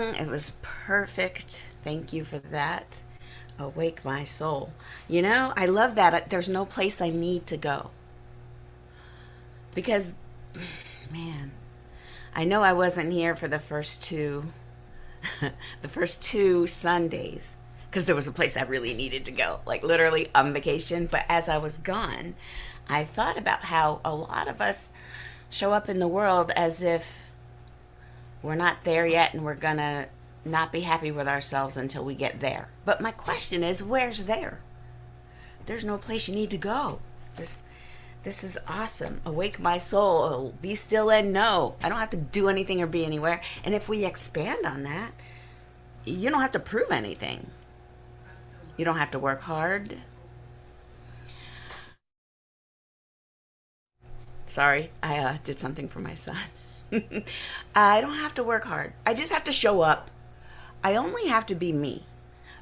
It was perfect. Thank you for that. Awake my soul. You know, I love that. There's no place I need to go. Because, man, I know I wasn't here for the first two, the first two Sundays, because there was a place I really needed to go, like literally on vacation. But as I was gone, I thought about how a lot of us show up in the world as if we're not there yet and we're gonna not be happy with ourselves until we get there. But my question is, where's there? There's no place you need to go. This is awesome. Awake my soul. Be still and know. I don't have to do anything or be anywhere. And if we expand on that, you don't have to prove anything. You don't have to work hard. Sorry, I did something for my son. I don't have to work hard. I just have to show up. I only have to be me.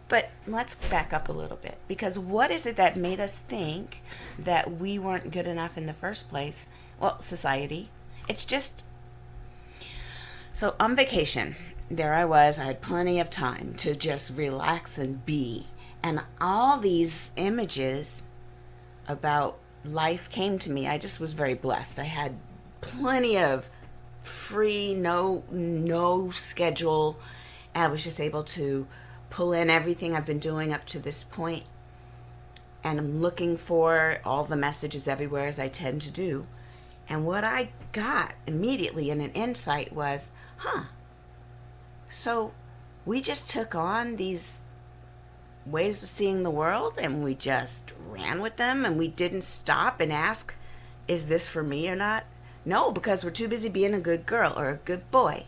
But let's back up a little bit, because what is it that made us think that we weren't good enough in the first place? Well, society. It's just so on vacation. There I was. I had plenty of time to just relax and be. And all these images about life came to me. I just was very blessed. I had plenty of free, no schedule. I was just able to pull in everything I've been doing up to this point, and I'm looking for all the messages everywhere, as I tend to do. And what I got immediately in an insight was, so we just took on these ways of seeing the world and we just ran with them, and we didn't stop and ask, is this for me or not? No, because we're too busy being a good girl or a good boy.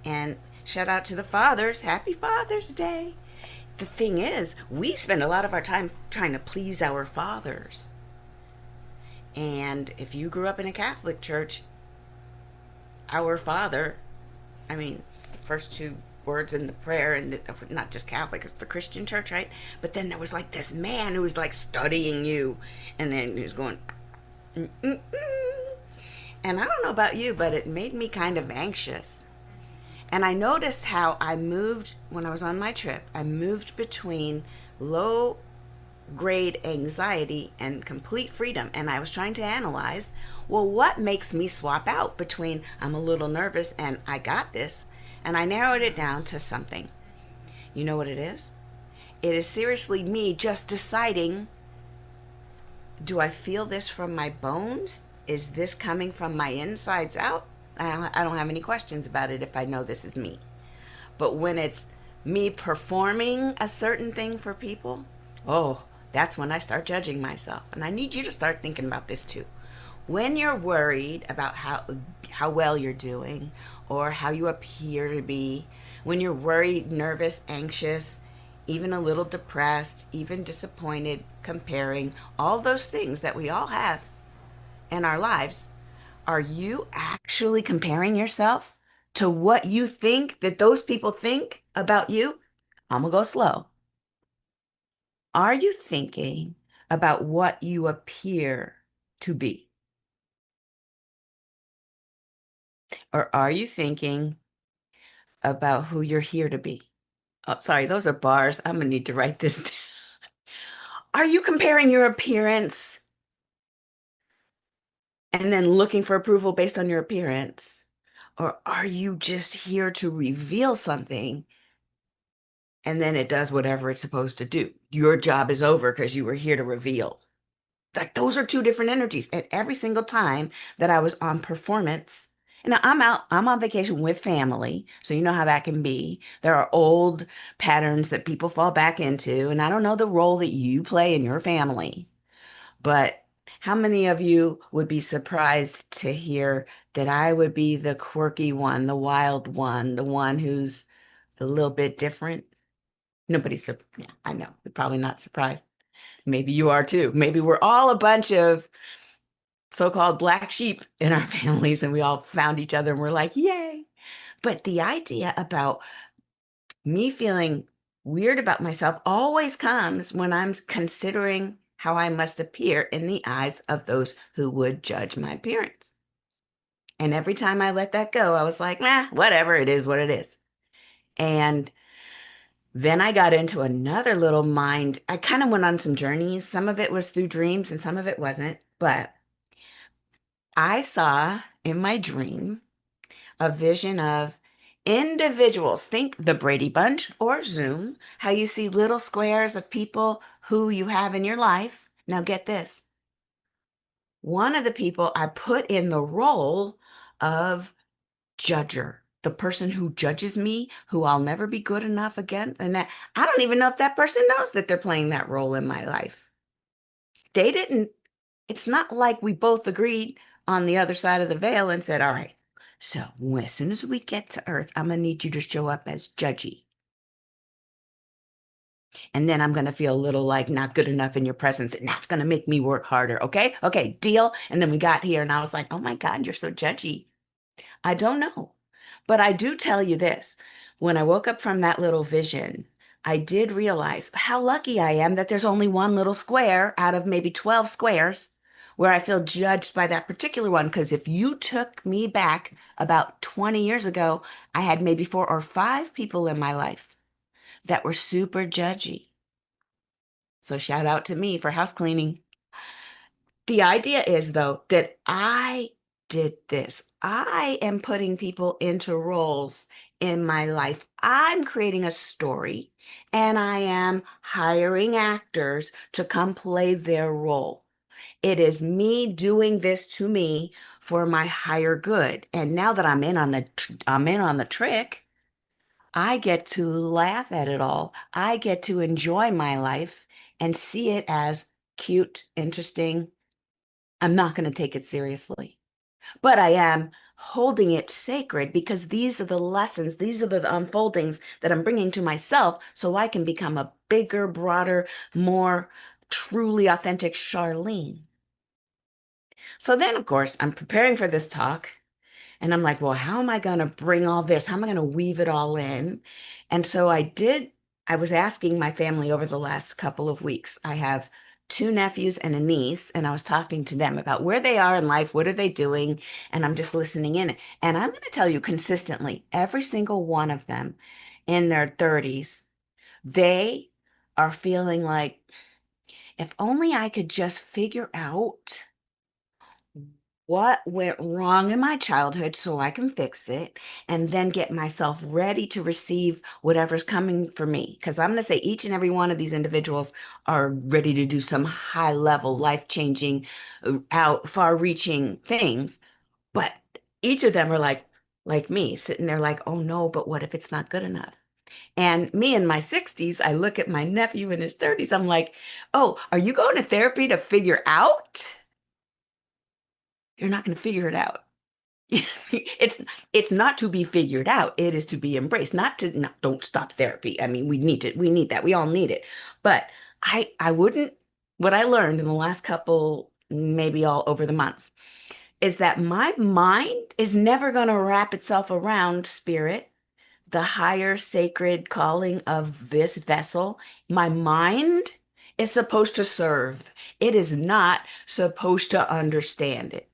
And shout out to the fathers. Happy Father's Day. The thing is, we spend a lot of our time trying to please our fathers. And if you grew up in a Catholic church, our Father, I mean, it's the first two words in the prayer, and not just Catholic, it's the Christian church, right? But then there was like this man who was like studying you, and then he was going, mm-mm-mm. And I don't know about you, but it made me kind of anxious. And I noticed how I moved when I was on my trip. I moved between low grade anxiety and complete freedom. And I was trying to analyze, well, what makes me swap out between I'm a little nervous and I got this? And I narrowed it down to something. You know what it is? It is seriously me just deciding, do I feel this from my bones? Is this coming from my insides out? I don't have any questions about it if I know this is me. But when it's me performing a certain thing for people, oh, that's when I start judging myself. And I need you to start thinking about this too. When you're worried about how well you're doing or how you appear to be, when you're worried, nervous, anxious, even a little depressed, even disappointed, comparing, all those things that we all have in our lives, are you actually comparing yourself to what you think that those people think about you? I'm gonna go slow. Are you thinking about what you appear to be? Or are you thinking about who you're here to be? Oh, sorry, those are bars. I'm gonna need to write this down. Are you comparing your appearance and then looking for approval based on your appearance? Or are you just here to reveal something and then it does whatever it's supposed to do? Your job is over because you were here to reveal. Like those are two different energies. And every single time that I was on performance, and I'm on vacation with family, so you know how that can be. There are old patterns that people fall back into, and I don't know the role that you play in your family, but how many of you would be surprised to hear that I would be the quirky one, the wild one, the one who's a little bit different? Yeah, I know. You're probably not surprised. Maybe you are too. Maybe we're all a bunch of so-called black sheep in our families and we all found each other and we're like, yay. But the idea about me feeling weird about myself always comes when I'm considering how I must appear in the eyes of those who would judge my appearance. And every time I let that go, I was like, nah, whatever, it is what it is. And then I got into another little mind. I kind of went on some journeys. Some of it was through dreams and some of it wasn't. But I saw in my dream a vision of individuals. Think the Brady Bunch or Zoom, how you see little squares of people who you have in your life. Now, get this. One of the people I put in the role of judger, the person who judges me, who I'll never be good enough again. And that I don't even know if that person knows that they're playing that role in my life. They didn't, it's not like we both agreed on the other side of the veil and said, all right, so as soon as we get to Earth, I'm going to need you to show up as judgy. And then I'm going to feel a little like not good enough in your presence. And that's going to make me work harder. Okay. Okay. Deal. And then we got here and I was like, oh my God, you're so judgy. I don't know. But I do tell you this. When I woke up from that little vision, I did realize how lucky I am that there's only one little square out of maybe 12 squares where I feel judged by that particular one. Because if you took me back about 20 years ago, I had maybe 4 or 5 people in my life that were super judgy. So shout out to me for house cleaning. The idea is, though, that I did this. I am putting people into roles in my life. I'm creating a story and I am hiring actors to come play their role. It is me doing this to me for my higher good. And now that I'm in on the trick, I get to laugh at it all. I get to enjoy my life and see it as cute, interesting. I'm not going to take it seriously, but I am holding it sacred because these are the lessons, these are the unfoldings that I'm bringing to myself so I can become a bigger, broader, more truly authentic Charlene. So then, of course, I'm preparing for this talk and I'm like, well, how am I going to bring all this? How am I going to weave it all in? And so I was asking my family over the last couple of weeks. I have 2 nephews and a niece, and I was talking to them about where they are in life, what are they doing, and I'm just listening in. And I'm going to tell you consistently, every single one of them in their 30s, they are feeling like, if only I could just figure out what went wrong in my childhood so I can fix it and then get myself ready to receive whatever's coming for me. Because I'm going to say each and every one of these individuals are ready to do some high level, life changing, out far reaching things. But each of them are like me, sitting there like, oh no, but what if it's not good enough? And me in my 60s, I look at my nephew in his 30s. I'm like, oh, are you going to therapy to figure out? You're not going to figure it out. It's not to be figured out. It is to be embraced. Not to not, don't stop therapy. I mean, we need that. We all need it. But I wouldn't. What I learned in the last couple, maybe all over the months, is that my mind is never going to wrap itself around spirit, the higher sacred calling of this vessel. My mind is supposed to serve. It is not supposed to understand it.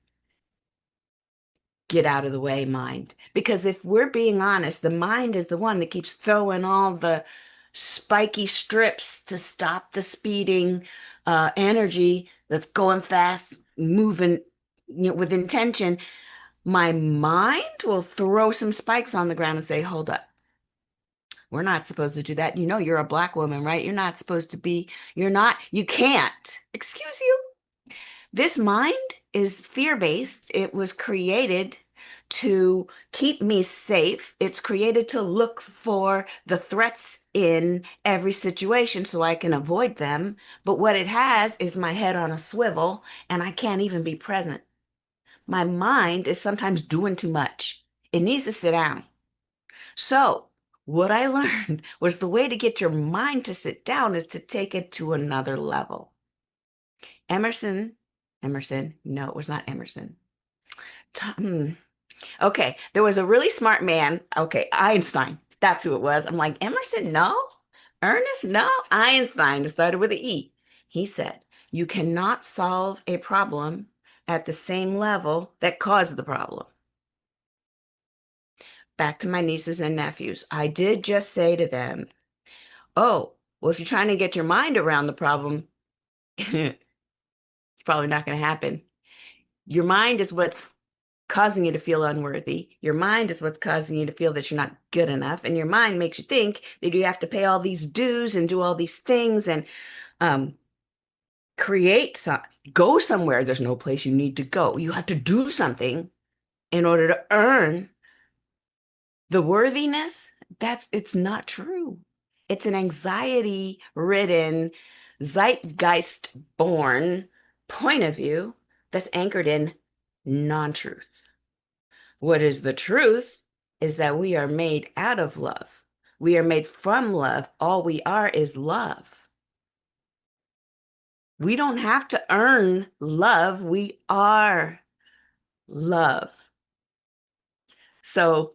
Get out of the way, mind. Because if we're being honest, the mind is the one that keeps throwing all the spiky strips to stop the speeding energy that's going fast, moving, with intention. My mind will throw some spikes on the ground and say, hold up. We're not supposed to do that. You know, you're a black woman, right? You're not supposed to be, you can't. Excuse you? This mind is fear-based. It was created to keep me safe. It's created to look for the threats in every situation so I can avoid them. But what it has is my head on a swivel and I can't even be present. My mind is sometimes doing too much. It needs to sit down. So what I learned was the way to get your mind to sit down is to take it to another level. Emerson, no, it was not Emerson. Okay, there was a really smart man. Okay, Einstein, that's who it was. I'm like, Emerson, no. Ernest, no. Einstein, it started with an E. He said, you cannot solve a problem at the same level that caused the problem. back to my nieces and nephews. I did just say to them, oh, well, if you're trying to get your mind around the problem, it's probably not going to happen. Your mind is what's causing you to feel unworthy. Your mind is what's causing you to feel that you're not good enough. And your mind makes you think that you have to pay all these dues and do all these things and um, create some, go somewhere. There's no place you need to go. You have to do something in order to earn the worthiness. It's not true. It's an anxiety ridden, zeitgeist born point of view that's anchored in non-truth. What is the truth is that we are made out of love. We are made from love. All we are is love. We don't have to earn love. We are love. So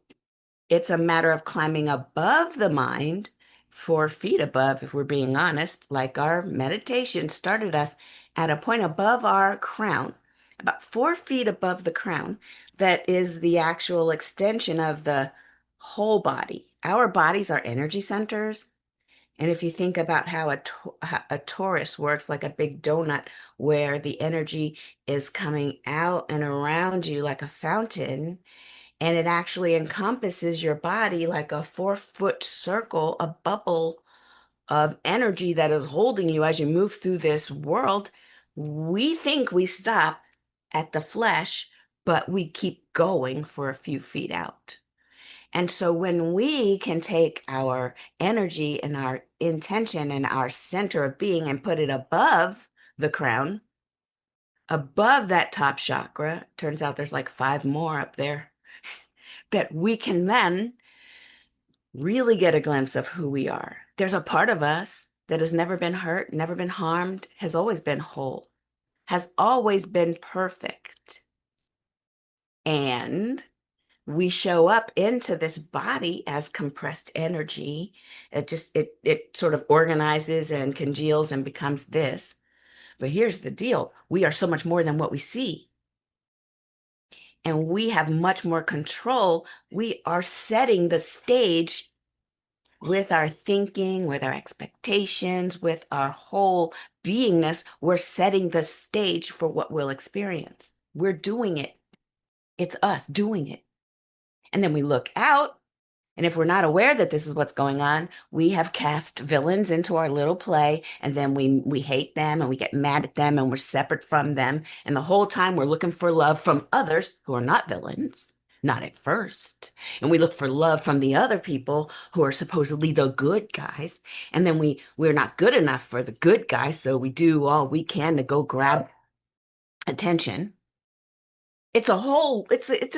it's a matter of climbing above the mind, 4 feet above, if we're being honest, like our meditation started us at a point above our crown, about 4 feet above the crown. That is the actual extension of the whole body. Our bodies are energy centers. And if you think about how a torus works, like a big donut, where the energy is coming out and around you like a fountain, and it actually encompasses your body like a 4 foot circle, a bubble of energy that is holding you as you move through this world. We think we stop at the flesh, but we keep going for a few feet out. And so when we can take our energy and our intention and our center of being and put it above the crown, above that top chakra, turns out there's like 5 more up there, that we can then really get a glimpse of who we are. There's a part of us that has never been hurt, never been harmed, has always been whole, has always been perfect. And we show up into this body as compressed energy. It sort of organizes and congeals and becomes this. But here's the deal. We are so much more than what we see. And we have much more control. We are setting the stage with our thinking, with our expectations, with our whole beingness. We're setting the stage for what we'll experience. We're doing it. It's us doing it. And then we look out, and if we're not aware that this is what's going on, we have cast villains into our little play, and then we hate them and we get mad at them and we're separate from them. And the whole time we're looking for love from others who are not villains, not at first. And we look for love from the other people who are supposedly the good guys. And then we're not good enough for the good guys, so we do all we can to go grab attention. It's a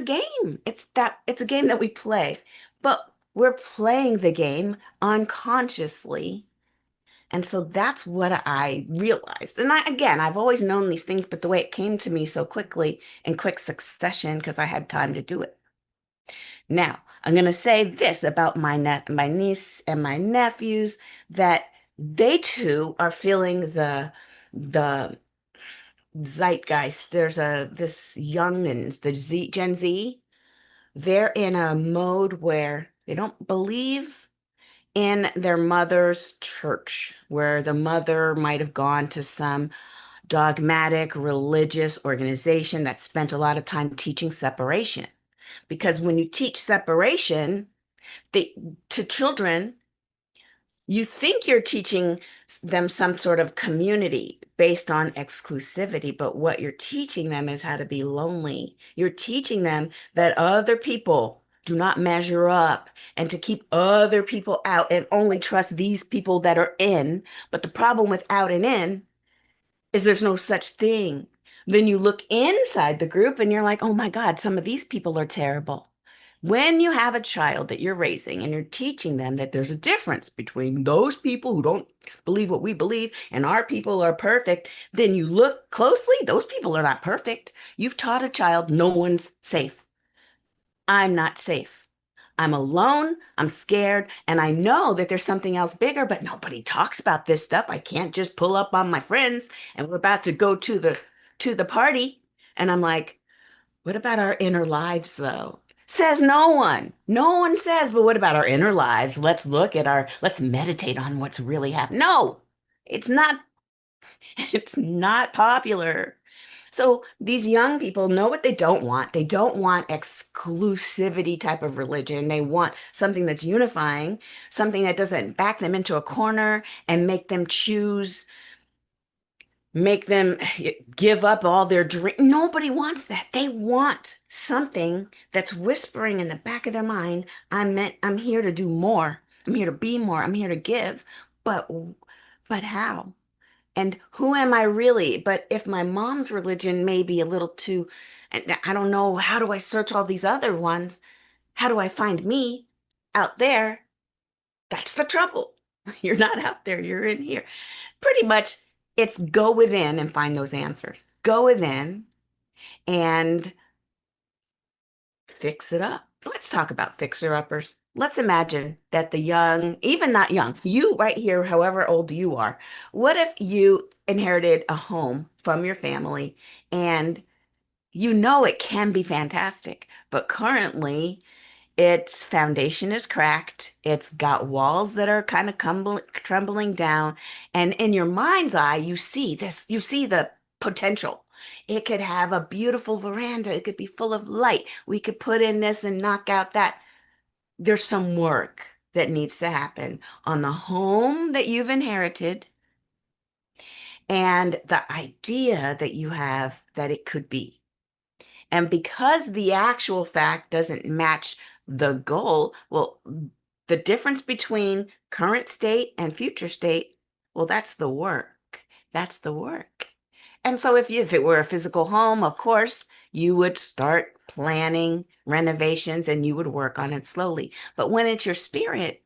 game. It's a game that we play, but we're playing the game unconsciously. And so that's what I realized. And I've always known these things, but the way it came to me so quickly in quick succession, because I had time to do it. Now, I'm going to say this about my niece and my nephews, that they too are feeling the zeitgeist. There's this youngins, Gen Z. They're in a mode where they don't believe in their mother's church, where the mother might have gone to some dogmatic religious organization that spent a lot of time teaching separation. Because when you teach separation to children, you think you're teaching them some sort of community based on exclusivity, but what you're teaching them is how to be lonely. You're teaching them that other people do not measure up and to keep other people out and only trust these people that are in. But the problem with out and in is there's no such thing. Then you look inside the group and you're like, oh my God, some of these people are terrible. When you have a child that you're raising and you're teaching them that there's a difference between those people who don't believe what we believe and our people are perfect, then you look closely, those people are not perfect. You've taught a child no one's safe. I'm not safe. I'm alone, I'm scared, and I know that there's something else bigger, but nobody talks about this stuff. I can't just pull up on my friends and we're about to go to the party. And I'm like, what about our inner lives though? Says no one. No one says, but what about our inner lives? Let's meditate on what's really happening. No, it's not, it's not popular. So these young people know what they don't want. They don't want exclusivity type of religion. They want something that's unifying, something that doesn't back them into a corner and make them give up all their dream. Nobody wants that. They want something that's whispering in the back of their mind, I'm here to do more. I'm here to be more. I'm here to give. But but how? And who am I really? But if my mom's religion may be a little too, and I don't know, how do I search all these other ones? How do I find me out there? That's the trouble. You're not out there, you're in here. Pretty much, it's go within and find those answers. Go within and fix it up. Let's talk about fixer-uppers. Let's imagine that the young, even not young, you right here, however old you are, what if you inherited a home from your family and you know it can be fantastic, but currently its foundation is cracked. It's got walls that are kind of crumbling down. And in your mind's eye, you see this, you see the potential. It could have a beautiful veranda. It could be full of light. We could put in this and knock out that. There's some work that needs to happen on the home that you've inherited and the idea that you have that it could be. And because the actual fact doesn't match the goal, well, the difference between current state and future state, well, that's the work. That's the work. And so if it were a physical home, of course, you would start planning renovations and you would work on it slowly. But when it's your spirit,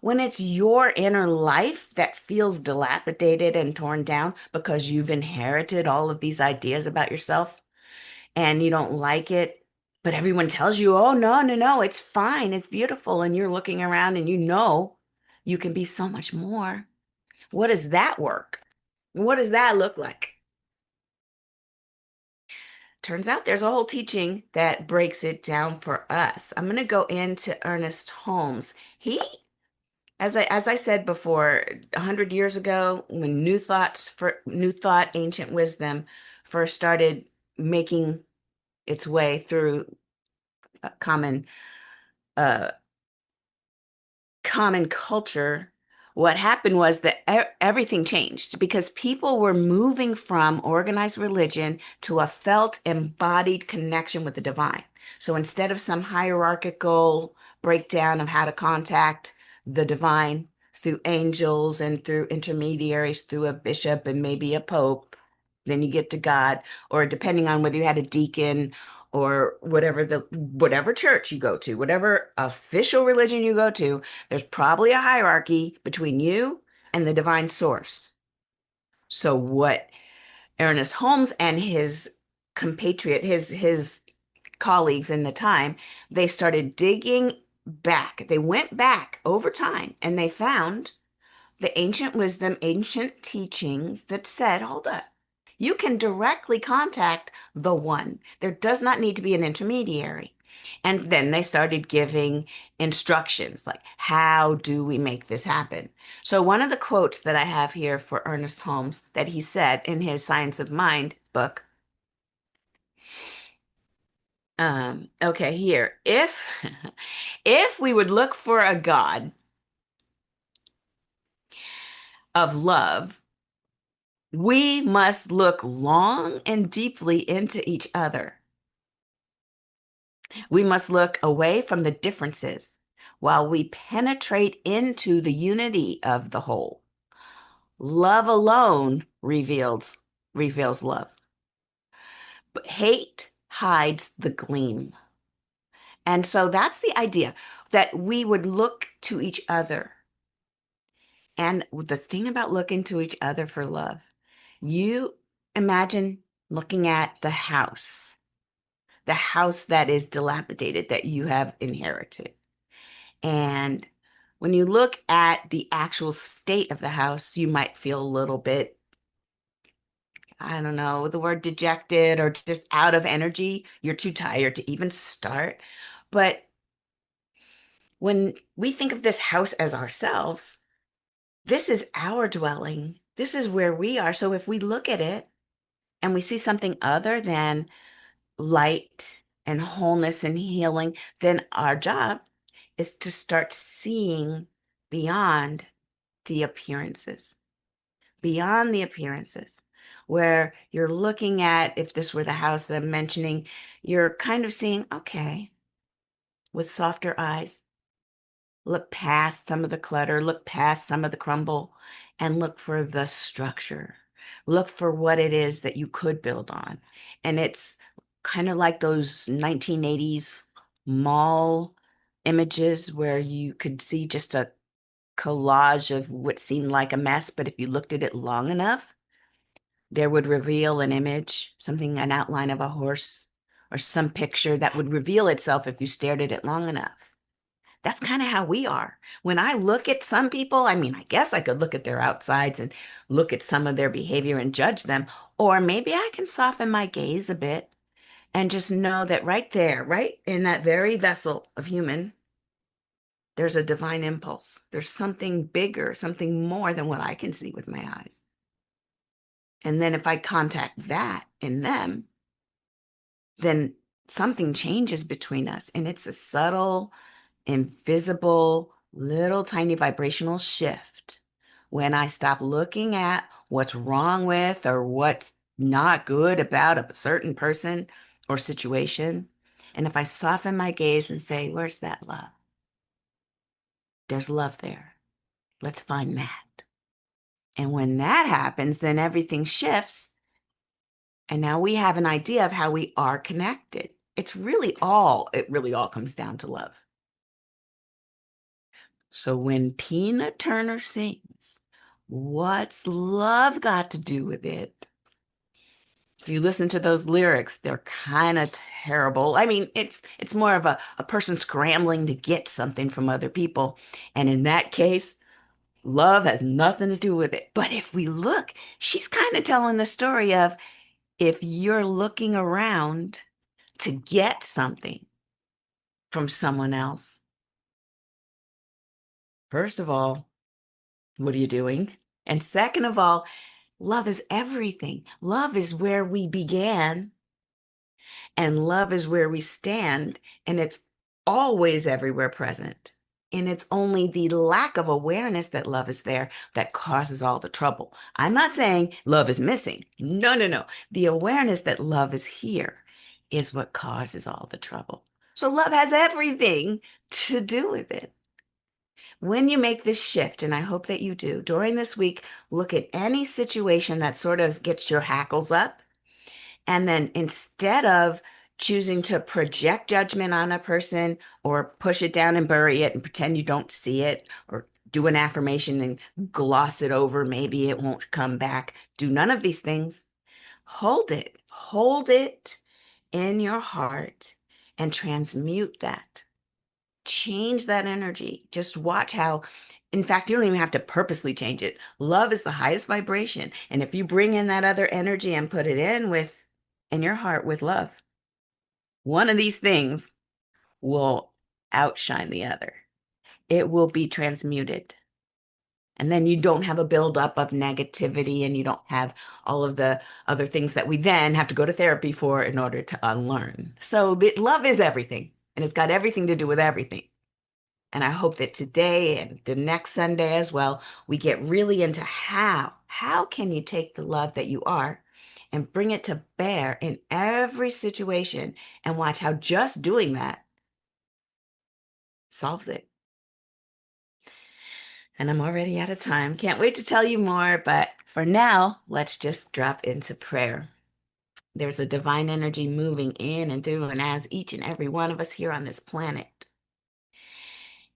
when it's your inner life that feels dilapidated and torn down because you've inherited all of these ideas about yourself, and you don't like it, but everyone tells you, oh, no, no, no, it's fine, it's beautiful. And you're looking around and you know you can be so much more. What does that work? What does that look like? Turns out there's a whole teaching that breaks it down for us. I'm going to go into Ernest Holmes. He, as I said before, 100 years ago, when New Thought, ancient wisdom first started making its way through common uh, common culture, what happened was that everything changed because people were moving from organized religion to a felt embodied connection with the divine. So instead of some hierarchical breakdown of how to contact the divine through angels and through intermediaries, through a bishop and maybe a pope, then you get to God, or depending on whether you had a deacon or whatever church you go to, whatever official religion you go to, there's probably a hierarchy between you and the divine source. So what Ernest Holmes and his compatriot, his colleagues in the time, they started digging back. They went back over time and they found the ancient wisdom, ancient teachings that said, hold up. You can directly contact the one. There does not need to be an intermediary. And then they started giving instructions like, how do we make this happen? So, one of the quotes that I have here for Ernest Holmes that he said in his Science of Mind book, okay, here, if if we would look for a God of love, we must look long and deeply into each other. We must look away from the differences while we penetrate into the unity of the whole. Love alone reveals love. But hate hides the gleam. And so that's the idea that we would look to each other. And the thing about looking to each other for love, you imagine looking at the house that is dilapidated that you have inherited. And when you look at the actual state of the house, you might feel a little bit I don't know, the word dejected or just out of energy. You're too tired to even start. But when we think of this house as ourselves, this is our dwelling. This is where we are. So if we look at it and we see something other than light and wholeness and healing, then our job is to start seeing beyond the appearances, beyond the appearances, where you're looking at, if this were the house that I'm mentioning, you're kind of seeing, okay, with softer eyes, look past some of the clutter, look past some of the crumble, and look for the structure. Look for what it is that you could build on. And it's kind of like those 1980s mall images where you could see just a collage of what seemed like a mess, but if you looked at it long enough, there would reveal an image, something, an outline of a horse, or some picture that would reveal itself if you stared at it long enough. That's kind of how we are. When I look at some people, I mean, I guess I could look at their outsides and look at some of their behavior and judge them, or maybe I can soften my gaze a bit and just know that right there, right in that very vessel of human, there's a divine impulse. There's something bigger, something more than what I can see with my eyes. And then if I contact that in them, then something changes between us. And it's a subtle, invisible, little tiny vibrational shift when I stop looking at what's wrong with or what's not good about a certain person or situation. And if I soften my gaze and say, where's that love? There's love there. Let's find that. And when that happens, then everything shifts. And now we have an idea of how we are connected. It really all comes down to love. So when Tina Turner sings, what's love got to do with it? If you listen to those lyrics, they're kind of terrible. I mean, it's more of a person scrambling to get something from other people. And in that case, love has nothing to do with it. But if we look, she's kind of telling the story of if you're looking around to get something from someone else, first of all, what are you doing? And second of all, love is everything. Love is where we began, and love is where we stand, and it's always everywhere present. And it's only the lack of awareness that love is there that causes all the trouble. I'm not saying love is missing. No, no, no. The awareness that love is here is what causes all the trouble. So love has everything to do with it. When you make this shift, and I hope that you do, during this week, look at any situation that sort of gets your hackles up. And then instead of choosing to project judgment on a person or push it down and bury it and pretend you don't see it or do an affirmation and gloss it over, maybe it won't come back. Do none of these things. Hold it in your heart and transmute that. Change that energy. Just watch how, in fact, you don't even have to purposely change it. Love is the highest vibration. And if you bring in that other energy and put it in your heart with love, one of these things will outshine the other. It will be transmuted. And then you don't have a buildup of negativity and you don't have all of the other things that we then have to go to therapy for in order to unlearn. So love is everything, and it's got everything to do with everything. And I hope that today and the next Sunday as well, we get really into how can you take the love that you are and bring it to bear in every situation and watch how just doing that solves it. And I'm already out of time. Can't wait to tell you more, but for now, let's just drop into prayer. There's a divine energy moving in and through and as each and every one of us here on this planet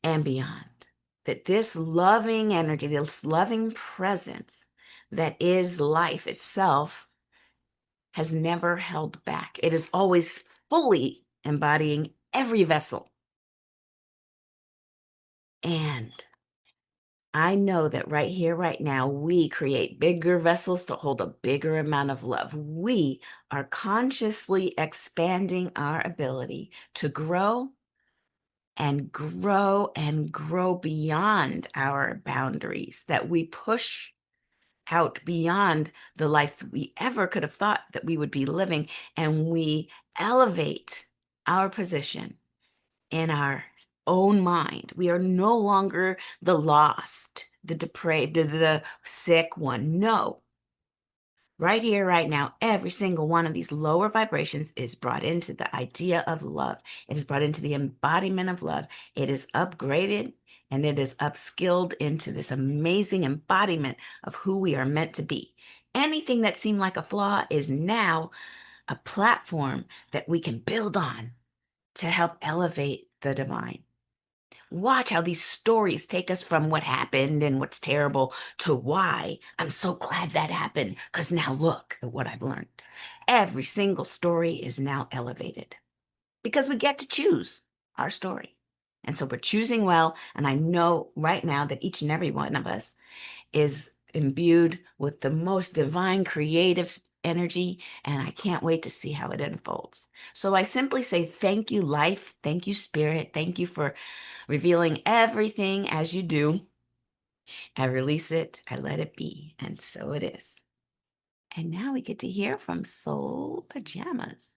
and beyond. That this loving energy, this loving presence that is life itself has never held back. It is always fully embodying every vessel. And I know that right here, right now, we create bigger vessels to hold a bigger amount of love. We are consciously expanding our ability to grow and grow and grow beyond our boundaries, that we push out beyond the life that we ever could have thought that we would be living, and we elevate our position in our own mind. We are no longer the lost, the depraved, the sick one. No. Right here, right now, every single one of these lower vibrations is brought into the idea of love. It is brought into the embodiment of love. It is upgraded and it is upskilled into this amazing embodiment of who we are meant to be. Anything that seemed like a flaw is now a platform that we can build on to help elevate the divine. Watch how these stories take us from what happened and what's terrible to why I'm so glad that happened, because now look at what I've learned. Every single story is now elevated because we get to choose our story. And so we're choosing well. And I know right now that each and every one of us is imbued with the most divine creative energy, and I can't wait to see how it unfolds. So I simply say thank you, life. Thank you, spirit. Thank you for revealing everything as you do. I release it, I let it be, and so it is. And now we get to hear from Soul Pajamas.